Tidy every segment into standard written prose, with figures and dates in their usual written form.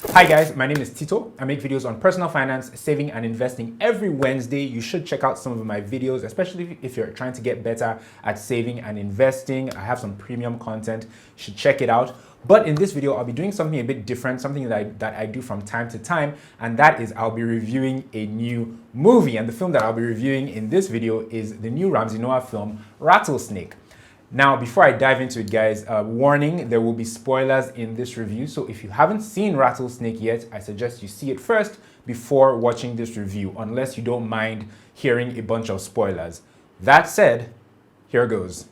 Hi guys, my name is Tito. I make videos on personal finance, saving and investing every Wednesday. You should check out some of my videos, especially if you're trying to get better at saving and investing. I have some premium content. You should check it out. But in this video, I'll be doing something a bit different, something that I do from time to time, and that is I'll be reviewing a new movie. And the film that I'll be reviewing in this video is the new Ramsey Nouah film, Rattlesnake. Now, before I dive into it, guys, warning, there will be spoilers in this review. So if you haven't seen Rattlesnake yet, I suggest you see it first before watching this review, unless you don't mind hearing a bunch of spoilers. That said, here goes.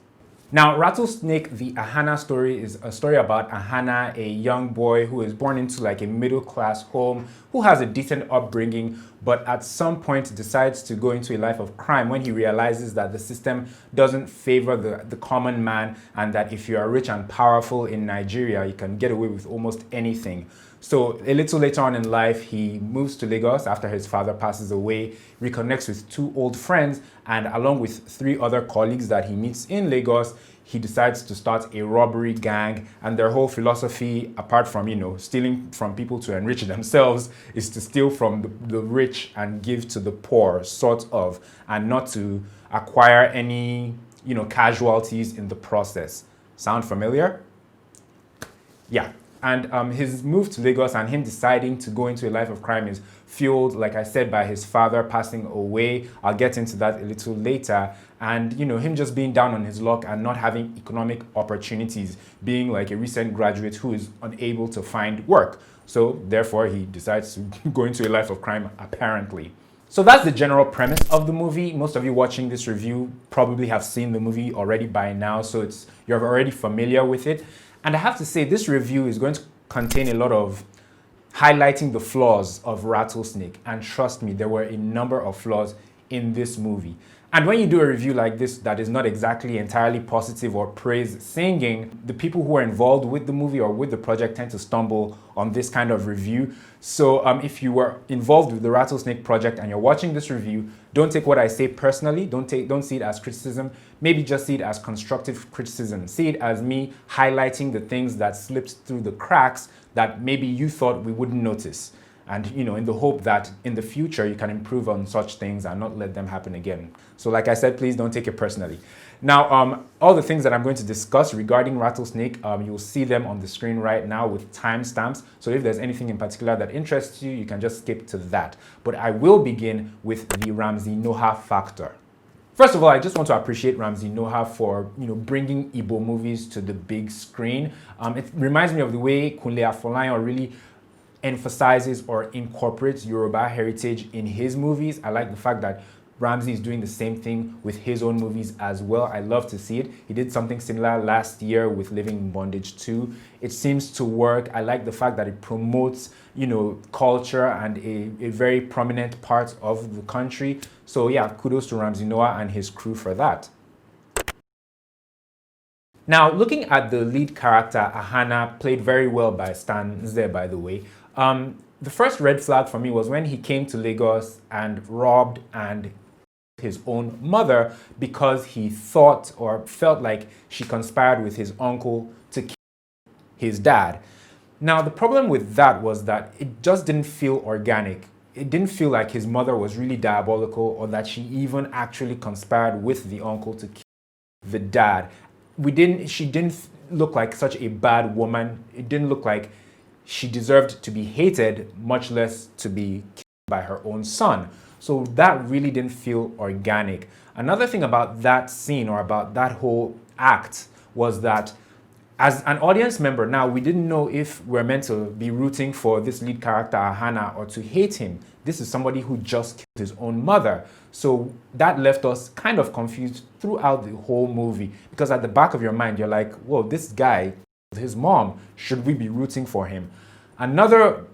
Now, Rattlesnake The Ahanna Story is a story about Ahanna, a young boy who is born into like a middle-class home, who has a decent upbringing, but at some point decides to go into a life of crime when he realizes that the system doesn't favor the common man, and that if you are rich and powerful in Nigeria, you can get away with almost anything. So a little later on in life, he moves to Lagos after his father passes away, reconnects with two old friends, and along with three other colleagues that he meets in Lagos, he decides to start a robbery gang. And their whole philosophy, apart from, stealing from people to enrich themselves, is to steal from the rich and give to the poor, sort of, and not to acquire any, casualties in the process. Sound familiar? Yeah. And his move to Lagos and him deciding to go into a life of crime is fueled, like I said, by his father passing away. I'll get into that a little later. And, him just being down on his luck and not having economic opportunities, being like a recent graduate who is unable to find work. So therefore, he decides to go into a life of crime, apparently. So that's the general premise of the movie. Most of you watching this review probably have seen the movie already by now, so you're already familiar with it. And I have to say, this review is going to contain a lot of highlighting the flaws of Rattlesnake. And trust me, there were a number of flaws in this movie. And when you do a review like this that is not exactly entirely positive or praise singing, the people who are involved with the movie or with the project tend to stumble on this kind of review. So if you were involved with the Rattlesnake project and you're watching this review, don't take what I say personally. Don't see it as criticism. Maybe just see it as constructive criticism. See it as me highlighting the things that slipped through the cracks that maybe you thought we wouldn't notice. And, in the hope that in the future you can improve on such things and not let them happen again. So like I said, please don't take it personally. Now, all the things that I'm going to discuss regarding Rattlesnake, you'll see them on the screen right now with timestamps. So if there's anything in particular that interests you, you can just skip to that. But I will begin with the Ramsey Nouah factor. First of all, I just want to appreciate Ramsey Nouah for bringing Igbo movies to the big screen. It reminds me of the way Kunle Afolayan really emphasizes or incorporates Yoruba heritage in his movies. I like the fact that Ramsey is doing the same thing with his own movies as well. I love to see it. He did something similar last year with Living in Bondage 2. It seems to work. I like the fact that it promotes, culture and a very prominent part of the country. So yeah, kudos to Ramsey Nouah and his crew for that. Now, looking at the lead character, Ahanna, played very well by Stan Nze, by the way. The first red flag for me was when he came to Lagos and robbed and his own mother because he thought or felt like she conspired with his uncle to kill his dad. Now, the problem with that was that it just didn't feel organic. It didn't feel like his mother was really diabolical or that she even actually conspired with the uncle to kill the dad. She didn't look like such a bad woman. It didn't look like she deserved to be hated, much less to be killed by her own son. So that really didn't feel organic. Another thing about that scene or about that whole act was that as an audience member, now we didn't know if we're meant to be rooting for this lead character, Ahanna, or to hate him. This is somebody who just killed his own mother. So that left us kind of confused throughout the whole movie, because at the back of your mind, you're like, whoa, this guy, his mom, should we be rooting for him? Another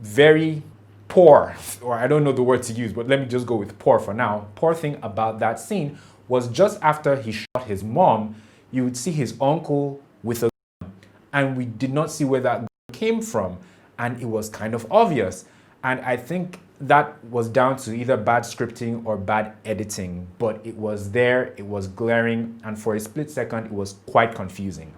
very poor, or I don't know the word to use, but let me just go with poor for now. Poor thing about that scene was just after he shot his mom, you would see his uncle with a gun, and we did not see where that gun came from, and it was kind of obvious. And I think that was down to either bad scripting or bad editing, but it was there, it was glaring, and for a split second, it was quite confusing.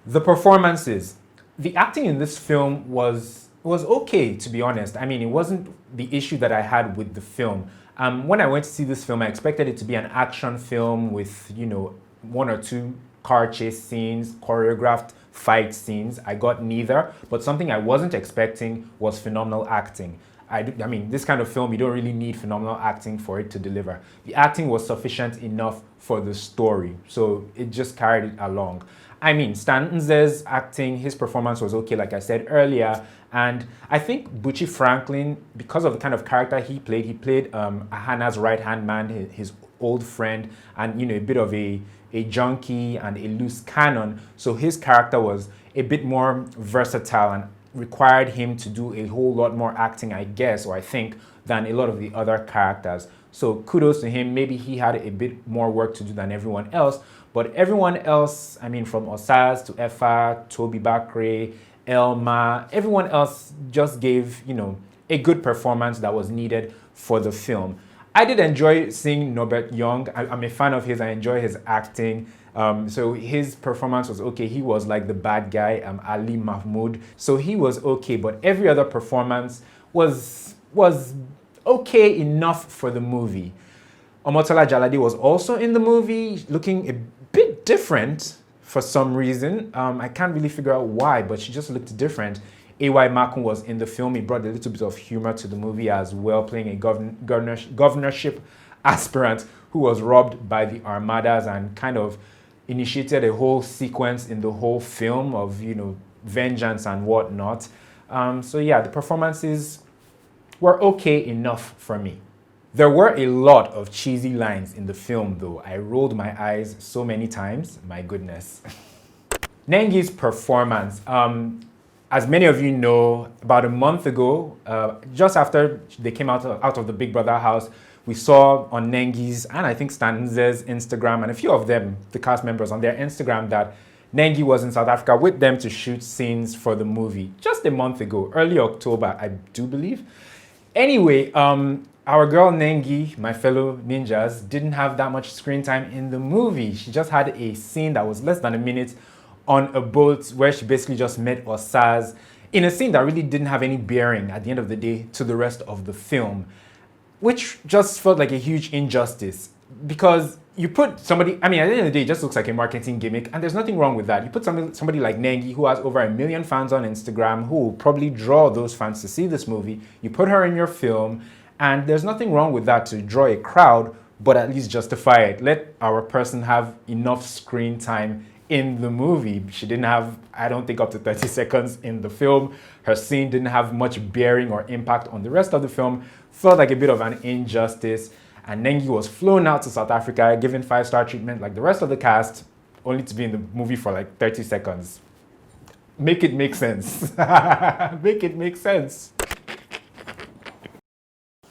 The performances. The acting in this film was okay, to be honest. I mean, it wasn't the issue that I had with the film. When I went to see this film, I expected it to be an action film with, you know, one or two car chase scenes, choreographed fight scenes. I got neither, but something I wasn't expecting was phenomenal acting. I mean, this kind of film, you don't really need phenomenal acting for it to deliver. The acting was sufficient enough for the story, so it just carried it along. I mean, Stan Nze's acting, his performance was okay, like I said earlier, and I think Bucci Franklin, because of the kind of character he played Ahanna's right-hand man, his old friend, and, you know, a bit of a junkie and a loose cannon, so his character was a bit more versatile and required him to do a whole lot more acting, I guess, or I think, than a lot of the other characters. So kudos to him. Maybe he had a bit more work to do than everyone else, but everyone else, I mean, from Osas to Effa, Toby Bakre, Elma, everyone else just gave, you know, a good performance that was needed for the film. I did enjoy seeing Norbert Young. I'm a fan of his. I enjoy his acting. So his performance was okay. He was like the bad guy, Ali Mahmoud. So he was okay, but every other performance was okay enough for the movie. Omotola Jalade was also in the movie, looking a bit different for some reason. I can't really figure out why, but she just looked different. A.Y. Makun was in the film. He brought a little bit of humor to the movie as well, playing a governorship aspirant who was robbed by the Armadas and kind of initiated a whole sequence in the whole film of, you know, vengeance and whatnot. So yeah, the performances were okay enough for me. There were a lot of cheesy lines in the film though. I rolled my eyes so many times, my goodness. Nengi's performance. As many of you know, about a month ago, just after they came out of the Big Brother house, we saw on Nengi's and I think Stan Nze's Instagram and a few of them, the cast members on their Instagram, that Nengi was in South Africa with them to shoot scenes for the movie just a month ago, early October, I do believe. Anyway, our girl Nengi, my fellow ninjas, didn't have that much screen time in the movie. She just had a scene that was less than a minute on a boat where she basically just met Osas in a scene that really didn't have any bearing at the end of the day to the rest of the film, which just felt like a huge injustice because you put somebody, I mean, at the end of the day, it just looks like a marketing gimmick and there's nothing wrong with that. You put somebody like Nengi who has over 1 million fans on Instagram who will probably draw those fans to see this movie. You put her in your film and there's nothing wrong with that to draw a crowd, but at least justify it. Let our person have enough screen time in the movie. She didn't have, I don't think, up to 30 seconds in the film. Her scene didn't have much bearing or impact on the rest of the film. Felt like a bit of an injustice. And Nengi was flown out to South Africa, given 5-star treatment like the rest of the cast, only to be in the movie for like 30 seconds. Make it make sense. Make it make sense.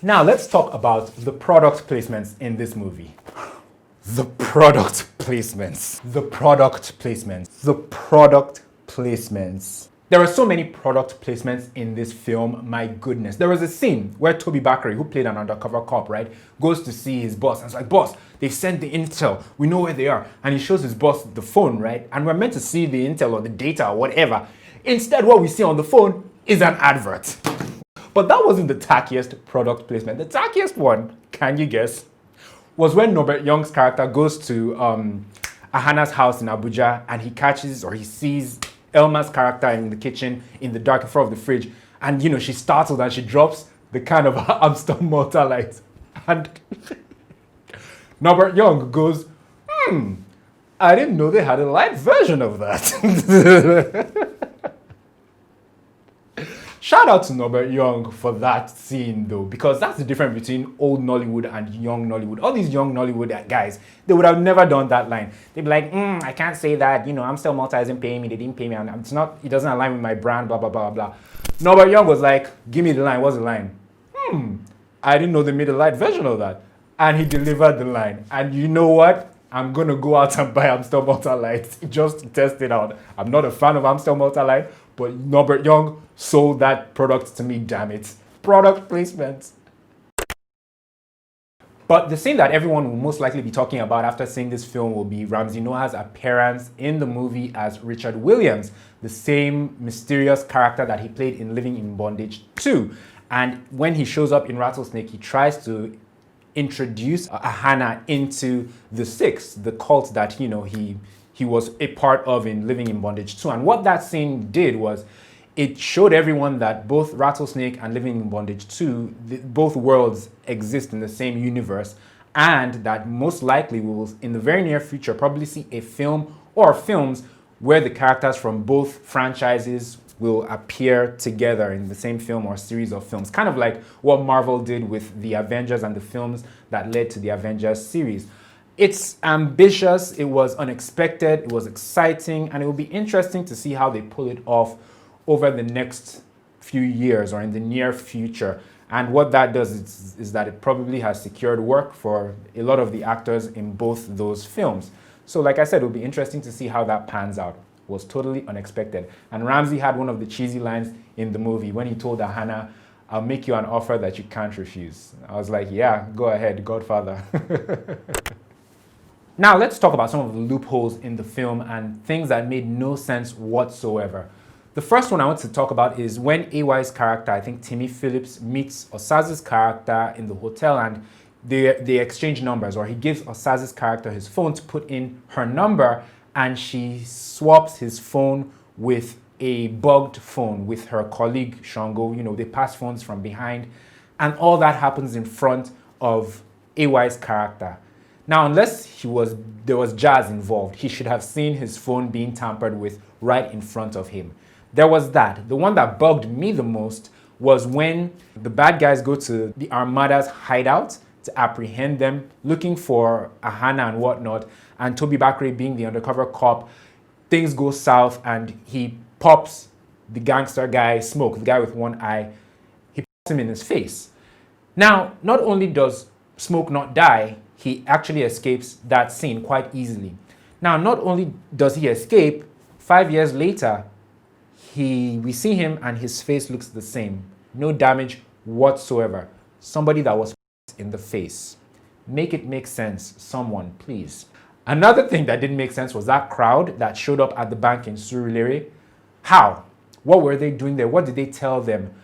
Now let's talk about the product placements in this movie. The product placements. The product placements. The product placements. There are so many product placements in this film, my goodness. There was a scene where Toby Bakre, who played an undercover cop, right, goes to see his boss and it's like, boss, they've sent the intel, we know where they are. And he shows his boss the phone, right? And we're meant to see the intel or the data or whatever. Instead, what we see on the phone is an advert. But that wasn't the tackiest product placement. The tackiest one, can you guess, was when Norbert Young's character goes to Ahanna's house in Abuja and he catches or he sees Elma's character in the kitchen in the dark in front of the fridge, and you know, she's startled and she drops the can of Amstel Malta Light. And Norbert Young goes, I didn't know they had a light version of that. Shout out to Norbert Young for that scene though, because that's the difference between old Nollywood and young Nollywood. All these young Nollywood guys, they would have never done that line. They'd be like, I can't say that, you know, Amstel Malta isn't paying me, they didn't pay me, and it's not, it doesn't align with my brand, blah, blah, blah, blah. Norbert Young was like, give me the line, what's the line? I didn't know they made a light version of that. And he delivered the line. And you know what? I'm going to go out and buy Amstel Malta Light just to test it out. I'm not a fan of Amstel Malta Light, but Norbert Young sold that product to me, damn it. Product placement. But the scene that everyone will most likely be talking about after seeing this film will be Ramsey Nouah's appearance in the movie as Richard Williams, the same mysterious character that he played in Living in Bondage 2. And when he shows up in Rattlesnake, he tries to introduce Ahanna into the Six, the cult that, you know, he was a part of in Living in Bondage 2. And what that scene did was it showed everyone that both Rattlesnake and Living in Bondage 2, both worlds exist in the same universe, and that most likely we will, in the very near future, probably see a film or films where the characters from both franchises will appear together in the same film or series of films. Kind of like what Marvel did with the Avengers and the films that led to the Avengers series. It's ambitious, it was unexpected, it was exciting, and it will be interesting to see how they pull it off over the next few years or in the near future. And what that does is that it probably has secured work for a lot of the actors in both those films. So like I said, it'll be interesting to see how that pans out. It was totally unexpected. And Ramsey had one of the cheesy lines in the movie when he told Ahanna, "I'll make you an offer that you can't refuse." I was like, yeah, go ahead, Godfather. Now let's talk about some of the loopholes in the film and things that made no sense whatsoever. The first one I want to talk about is when AY's character, I think Timmy Phillips, meets Osas's character in the hotel, and they exchange numbers, or he gives Osas's character his phone to put in her number, and she swaps his phone with a bugged phone with her colleague Shango. You know, they pass phones from behind, and all that happens in front of AY's character. Now, unless there was jazz involved, he should have seen his phone being tampered with right in front of him. There was that. The one that bugged me the most was when the bad guys go to the Armada's hideout to apprehend them, looking for Ahanna and whatnot, and Toby Bakre being the undercover cop, things go south and he pops the gangster guy, Smoke, the guy with one eye, he pops him in his face. Now, not only does Smoke not die, he actually escapes that scene quite easily. Now, not only does he escape, 5 years later, we see him and his face looks the same. No damage whatsoever. Somebody that was in the face. Make it make sense, someone, please. Another thing that didn't make sense was that crowd that showed up at the bank in Surulere. How? What were they doing there? What did they tell them?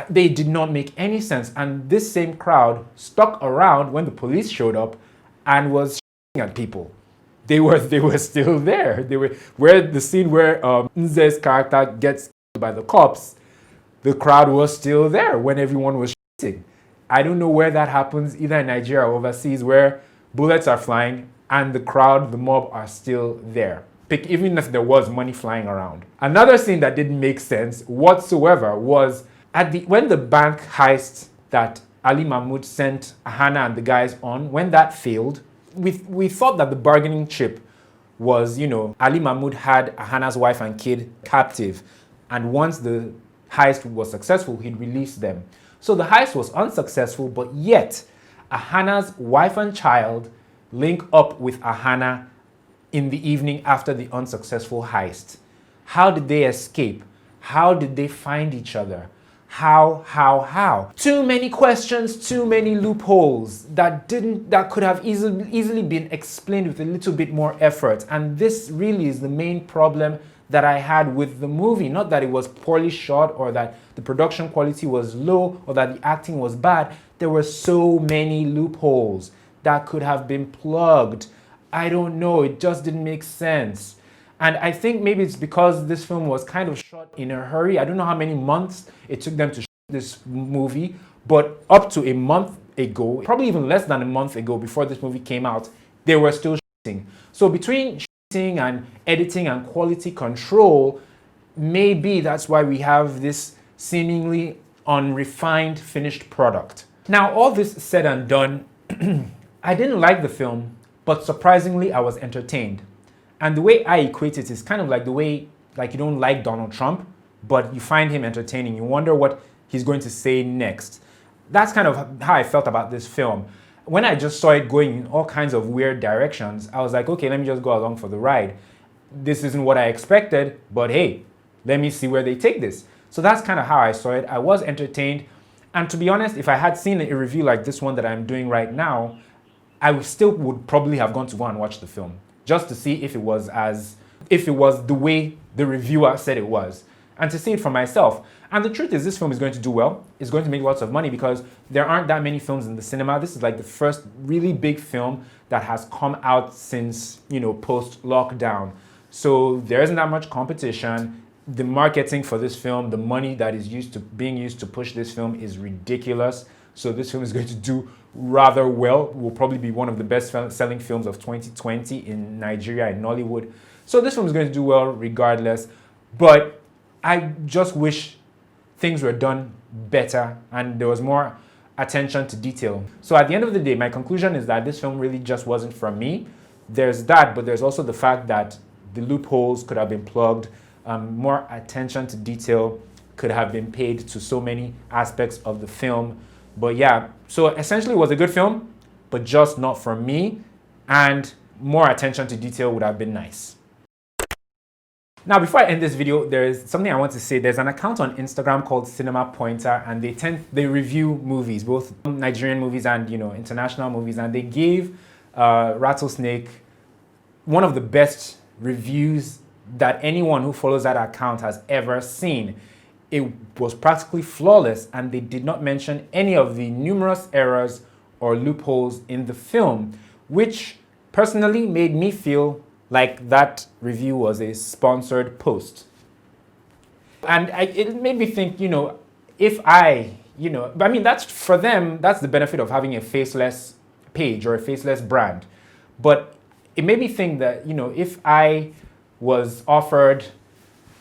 They did not make any sense. And this same crowd stuck around when the police showed up and was shooting at people. They were still there. They were where the scene where Nze's character gets killed by the cops. The crowd was still there when everyone was shooting. I don't know where that happens, either in Nigeria or overseas, where bullets are flying and the crowd, the mob, are still there. Even if there was money flying around. Another scene that didn't make sense whatsoever was when the bank heist that Ali Mahmoud sent Ahanna and the guys on, when that failed, we thought that the bargaining chip was, you know, Ali Mahmoud had Ahanna's wife and kid captive, and once the heist was successful, he'd release them. So the heist was unsuccessful, but yet Ahanna's wife and child link up with Ahanna in the evening after the unsuccessful heist. How did they escape? How did they find each other? How? Too many questions, too many loopholes that could have easily been explained with a little bit more effort. And this really is the main problem that I had with the movie. Not that it was poorly shot or that the production quality was low or that the acting was bad. There were so many loopholes that could have been plugged. I don't know, it just didn't make sense. And I think maybe it's because this film was kind of shot in a hurry. I don't know how many months it took them to shoot this movie, but up to a month ago, probably even less than a month ago before this movie came out, they were still shooting. So between shooting and editing and quality control, maybe that's why we have this seemingly unrefined finished product. Now, all this said and done, I didn't like the film, but surprisingly, I was entertained. And the way I equate it is kind of like the way, like, you don't like Donald Trump, but you find him entertaining. You wonder what he's going to say next. That's kind of how I felt about this film. When I just saw it going in all kinds of weird directions, I was like, okay, let me just go along for the ride. This isn't what I expected, but hey, let me see where they take this. So that's kind of how I saw it. I was entertained. And to be honest, if I had seen a review like this one that I'm doing right now, I still would probably have gone to go and watch the film just to see if it was the way the reviewer said it was, and to see it for myself. And the truth is, this film is going to do well. It's going to make lots of money because there aren't that many films in the cinema. This is like the first really big film that has come out since, post-lockdown. So there isn't that much competition. The marketing for this film, the money that is being used to push this film is ridiculous. So this film is going to do rather well. It will probably be one of the best selling films of 2020 in Nigeria and Nollywood. So this film is going to do well regardless. But I just wish things were done better and there was more attention to detail. So at the end of the day, my conclusion is that this film really just wasn't for me. There's that, but there's also the fact that the loopholes could have been plugged. More attention to detail could have been paid to so many aspects of the film. But yeah, so essentially it was a good film, but just not for me. And more attention to detail would have been nice. Now, before I end this video, there is something I want to say. There's an account on Instagram called Cinemapointer, and they review movies, both Nigerian movies and international movies. And they gave Rattlesnake one of the best reviews that anyone who follows that account has ever seen. It was practically flawless, and they did not mention any of the numerous errors or loopholes in the film, which personally made me feel like that review was a sponsored post. And it made me think, that's for them, that's the benefit of having a faceless page or a faceless brand. But it made me think that, if I was offered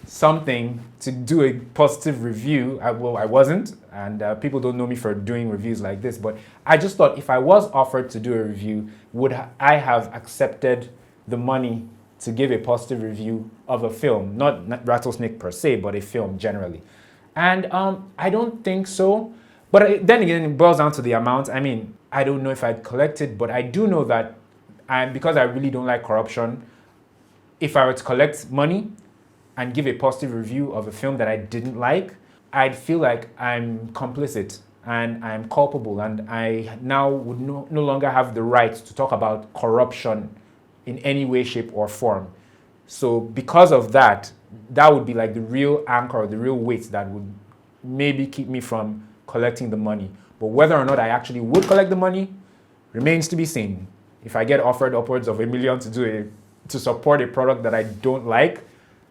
something to do a positive review, I wasn't, and people don't know me for doing reviews like this, but I just thought if I was offered to do a review, would I have accepted the money to give a positive review of a film, not Rattlesnake per se, but a film generally? And I don't think so. But then again, it boils down to the amount. I mean, I don't know if I'd collect it, but I do know that because I really don't like corruption, if I were to collect money and give a positive review of a film that I didn't like, I'd feel like I'm complicit and I'm culpable, and I now would no longer have the right to talk about corruption in any way, shape, or form. So because of that, that would be like the real anchor, the real weight that would maybe keep me from collecting the money. But whether or not I actually would collect the money remains to be seen. If I get offered upwards of $1 million to support a product that I don't like,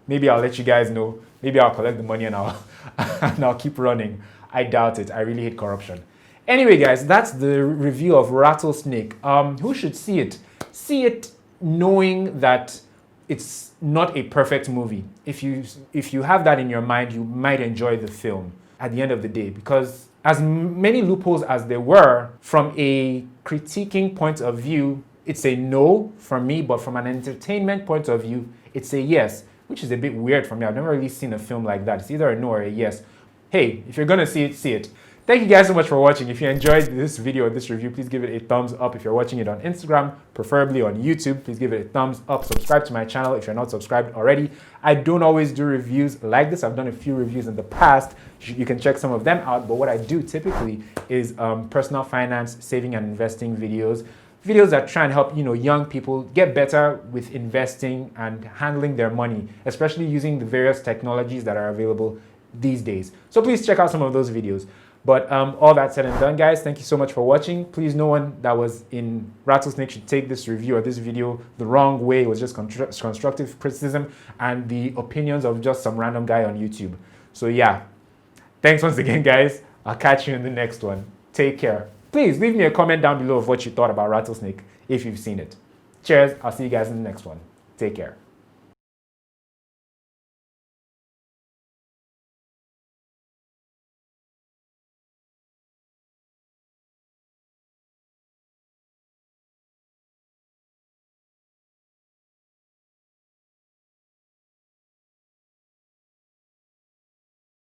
maybe I'll let you guys know. Maybe I'll collect the money and I'll keep running. I doubt it. I really hate corruption. Anyway, guys, that's the review of Rattlesnake. Who should see it? See it knowing that it's not a perfect movie. If you have that in your mind, you might enjoy the film at the end of the day, because as many loopholes as there were, from a critiquing point of view, it's a no from me, but from an entertainment point of view, it's a yes, which is a bit weird for me. I've never really seen a film like that. It's either a no or a yes. Hey, if you're gonna see it, see it. Thank you guys so much for watching. If you enjoyed this video or this review, please give it a thumbs up. If you're watching it on Instagram, preferably on YouTube, please give it a thumbs up. Subscribe to my channel if you're not subscribed already. I don't always do reviews like this. I've done a few reviews in the past. You can check some of them out. But what I do typically is personal finance, saving and investing videos. Videos that try and help young people get better with investing and handling their money, especially using the various technologies that are available these days. So please check out some of those videos. But all that said and done, guys, thank you so much for watching. Please, no one that was in Rattlesnake should take this review or this video the wrong way. It was just constructive criticism and the opinions of just some random guy on YouTube. So yeah, thanks once again, guys. I'll catch you in the next one. Take care. Please leave me a comment down below of what you thought about Rattlesnake if you've seen it. Cheers. I'll see you guys in the next one. Take care.